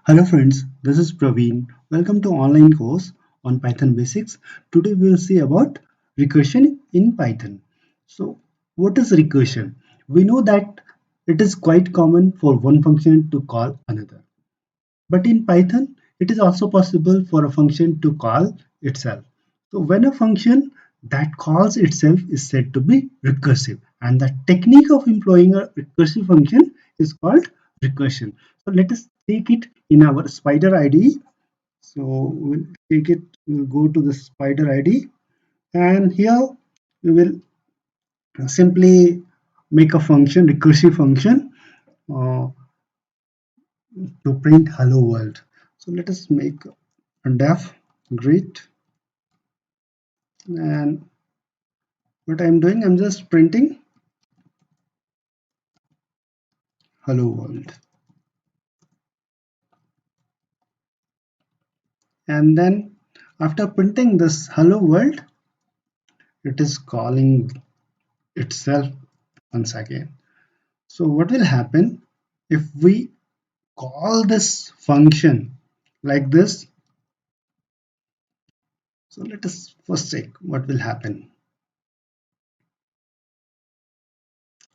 Hello friends, this is Praveen. Welcome to online course on Python basics. Today we will see about recursion in Python. So what is recursion? We know that it is quite common for one function to call another. But in Python, it is also possible for a function to call itself. So when a function that calls itself is said to be recursive, and the technique of employing a recursive function is called recursion. So let us take it in our spider IDE. So we'll go to the spider IDE, and here we will simply make a function, recursive function, uh, to print hello world. So let us make a def greet, and what I'm doing, I'm just printing hello world, and then after printing this hello world, it is calling itself once again. So what will happen if we call this function like this? So let us first check what will happen.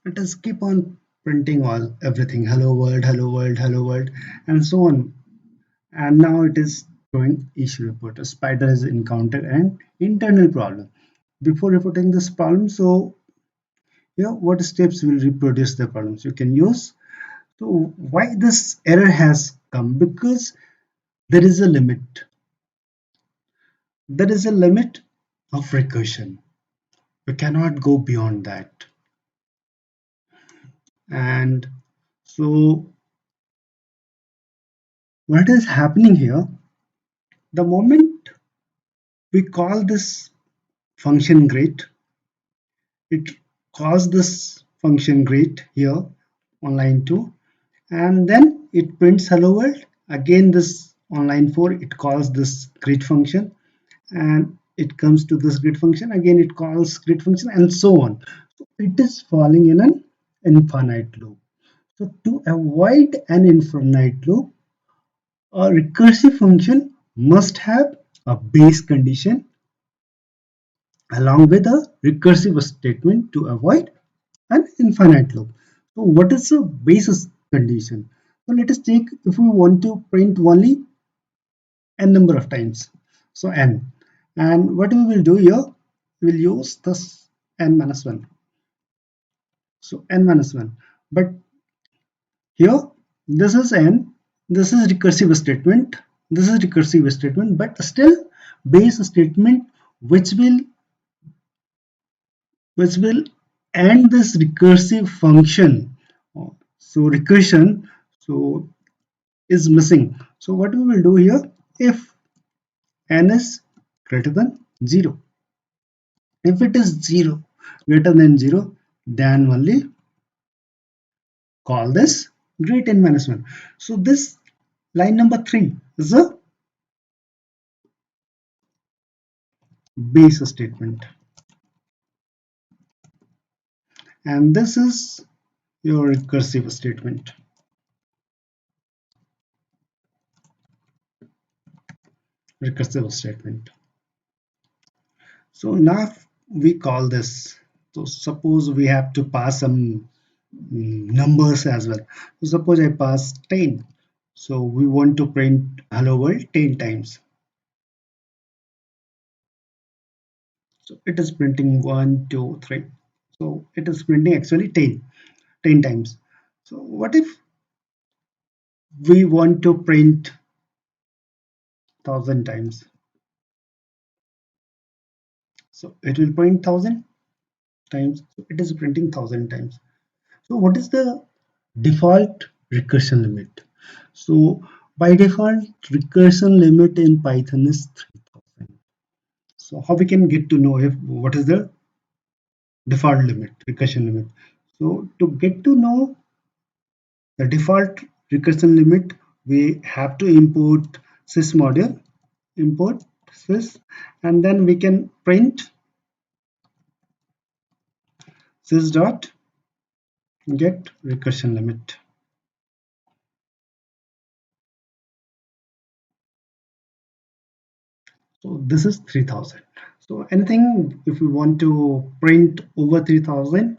Let us keep on printing all everything, hello world, hello world, hello world, and so on. And now it is showing issue report. A spider has encountered an internal problem. Before reporting this problem, so here what steps will reproduce the problems you can use. So why this error has come? Because there is a limit. There is a limit of recursion. We cannot go beyond that. And so what is happening here? The moment we call this function greet, it calls this function greet here on line 2, and then it prints hello world. Again this on line 4 it calls this greet function, and it comes to this greet function, again it calls greet function, and so on. So it is falling in an infinite loop. So to avoid an infinite loop, a recursive function must have a base condition along with a recursive statement to avoid an infinite loop. So what is the basis condition? So let us take, if we want to print only n number of times, so n, and what we will do here, we will use this n minus 1. So n minus 1, but here this is n, this is recursive statement, this is recursive statement, but still base statement which will end this recursive function. So recursion so is missing. So what we will do here, if n is greater than 0, if it is 0 greater than 0, then only call this great n minus 1. So this line number 3 is a base statement, and this is your recursive statement. Recursive statement. So now we call this. So suppose we have to pass some numbers as well. So suppose I pass 10. So we want to print hello world 10 times. So it is printing 1, 2, 3. So it is printing actually 10 times. So what if we want to print 1000 times? So it will print 1000 times. So it is printing 1000 times. So what is the default recursion limit? So by default, recursion limit in Python is 3000. So how we can get to know if what is the default limit, recursion limit? So to get to know the default recursion limit, we have to import sys module, import sys, and then we can print sys dot get recursion limit. So this is 3000. So anything if we want to print over 3000,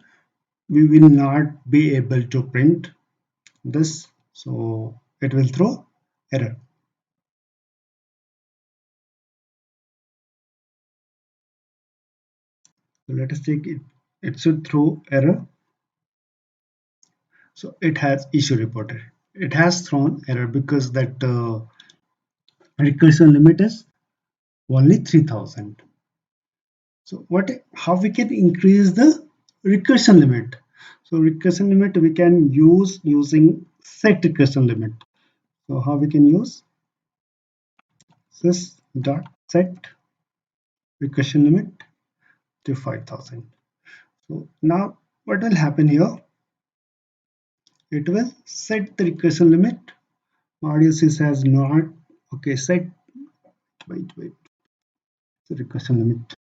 we will not be able to print this. So it will throw error. So let us take it. It should throw error. So it has issue reported. It has thrown error because that recursion limit is only 3000. So how we can increase the recursion limit? So recursion limit we can use using set recursion limit. So how we can use this dot set recursion limit to 5000. So now what will happen here? It will set the recursion limit. Audience has not okay set wait the recursion limit.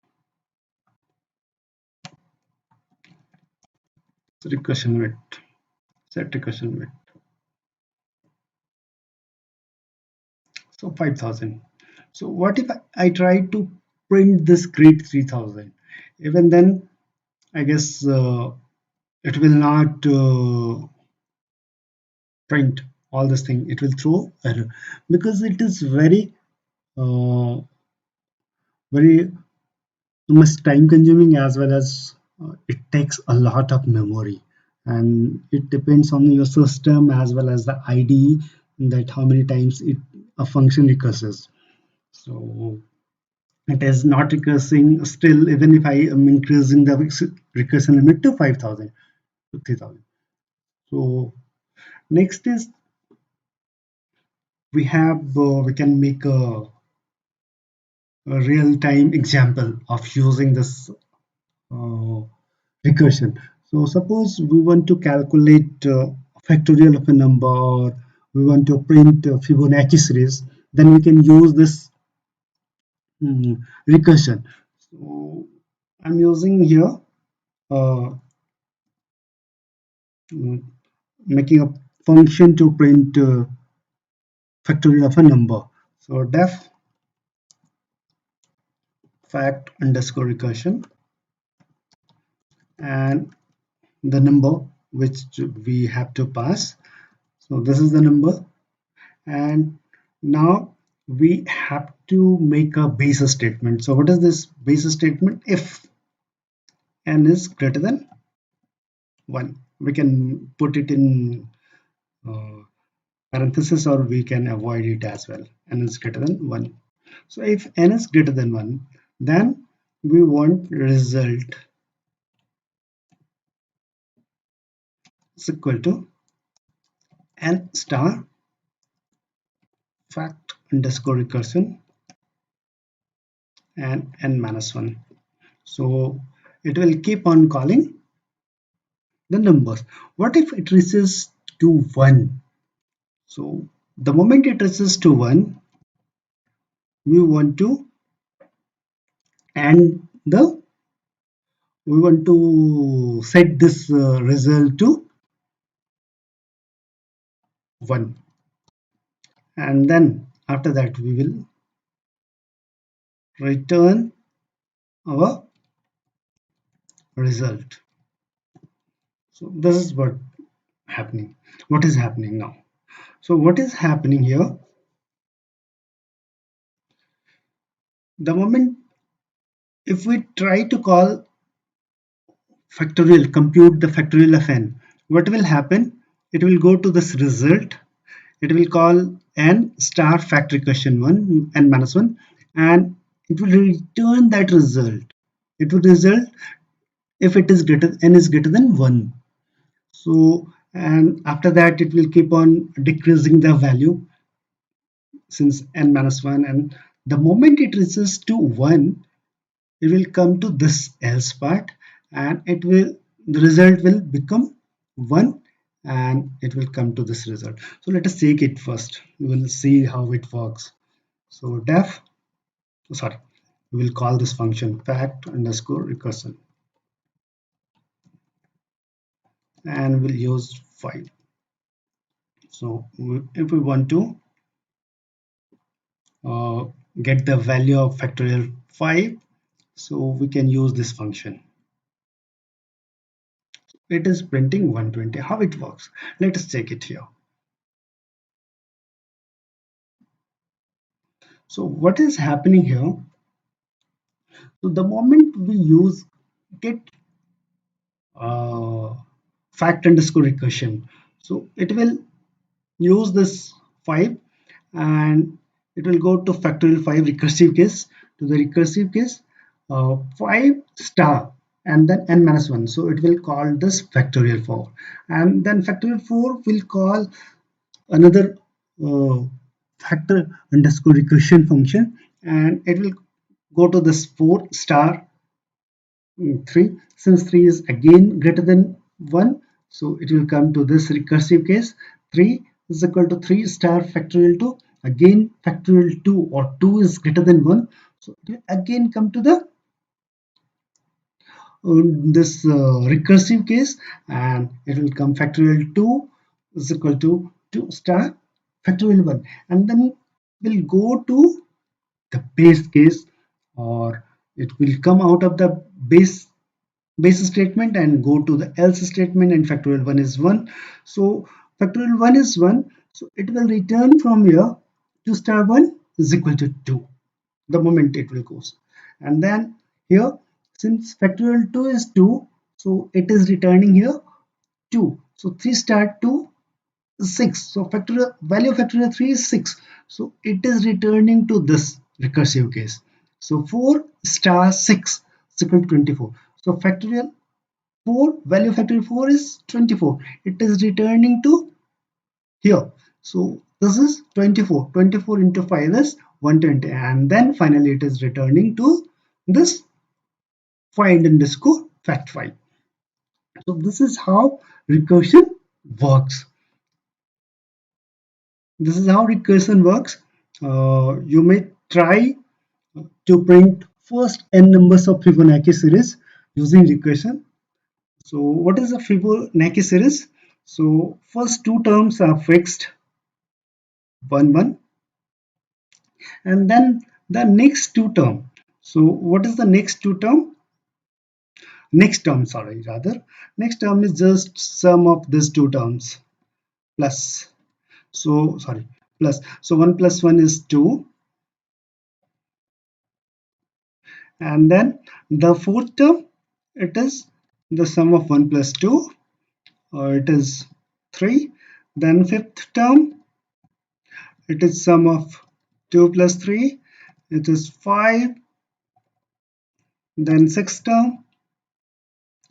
The recursion limit set recursion limit. So 5000. So what if I try to print this grid 3000? Even then, I guess it will not print all this thing. It will throw error because it is uh, very much time consuming as well as it takes a lot of memory, and it depends on your system as well as the IDE that how many times a function recurses. So it is not recursing still even if I am increasing the recursion limit to 5000 to 3000. So next is we can make a real-time example of using this uh, recursion. So suppose we want to calculate factorial of a number, or we want to print Fibonacci series, then we can use this recursion. So I'm using here uh, mm, making a function to print factorial of a number. So def fact underscore recursion and the number which we have to pass. So this is the number, and now we have to make a base statement. So what is this base statement? If n is greater than 1, we can put it in uh, parenthesis or we can avoid it as well. N is greater than 1. So if n is greater than 1, then we want result is equal to n star fact underscore recursion and n minus 1. So it will keep on calling the numbers. What if it reaches to 1? So the moment it reaches to 1, we want to and the we want to set this result to 1, and then after that we will return our result. So this is what is happening now. So what is happening here, the moment if we try to call factorial, compute the factorial of n, what will happen? It will go to this result, it will call n star fact recursion 1 n minus 1, and it will return that result. It will result if it is greater n is greater than 1. So and after that it will keep on decreasing the value since n minus 1, and the moment it reaches to 1, it will come to this else part, and it will the result will become 1, and it will come to this result. So let us take it first, we will see how it works. So def sorry we will call this function fact underscore recursion, and we'll use 5. So if we want to get the value of factorial 5, so we can use this function. It is printing 120. How it works? Let us check it here. So what is happening here? So the moment we use get uh, fact underscore recursion, so it will use this 5 and it will go to factorial 5 recursive case, to the recursive case 5 star and then n minus 1, so it will call this factorial 4, and then factorial 4 will call another uh, factor underscore recursion function, and it will go to this 4 star 3, since 3 is again greater than 1, so it will come to this recursive case 3 is equal to 3 star factorial 2, again factorial 2 or 2 is greater than 1, so it will again come to the this recursive case, and it will come factorial 2 is equal to 2 star factorial 1, and then will go to the base case, or it will come out of the base statement and go to the else statement, and factorial 1 is 1, so factorial 1 is 1, so it will return from here 2 star 1 is equal to 2 the moment it will goes, and then here since factorial 2 is 2, so it is returning here 2, so 3 star 2 is 6, so factorial value of factorial 3 is 6, so it is returning to this recursive case, so 4 star 6 is equal to 24, so factorial 4 value of factorial 4 is 24, it is returning to here, so this is 24, 24 into 5 is 120, and then finally it is returning to this find underscore fact file. So this is how recursion works. This is how recursion works. You may try to print first n numbers of Fibonacci series using recursion. So what is a Fibonacci series? So first two terms are fixed 1 1, and then the next two term. So what is the next two term? Next term, sorry, rather. Next term is just sum of these two terms plus. So sorry, plus. So 1 plus 1 is 2, and then the fourth term, it is the sum of 1 plus 2, it is 3. Then fifth term, it is sum of 2 plus 3, it is 5. Then sixth term,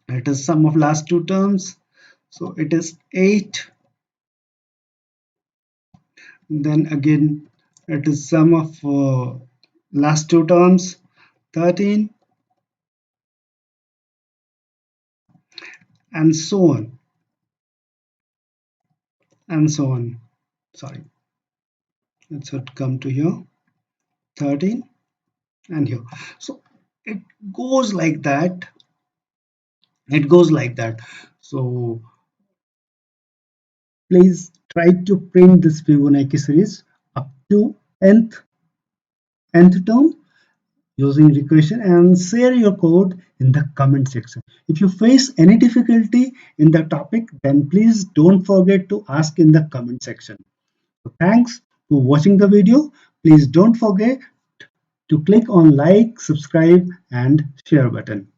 it is sum of last two terms, so it is 8. Then again it is sum of last two terms 13, and so on and so on. Sorry, it should come to here 13 and here, so it goes like that, it goes like that. So please try to print this Fibonacci series up to nth term using recursion, and share your code in the comment section. If you face any difficulty in the topic, then please don't forget to ask in the comment section. So thanks for watching the video. Please don't forget to click on like, subscribe and share button.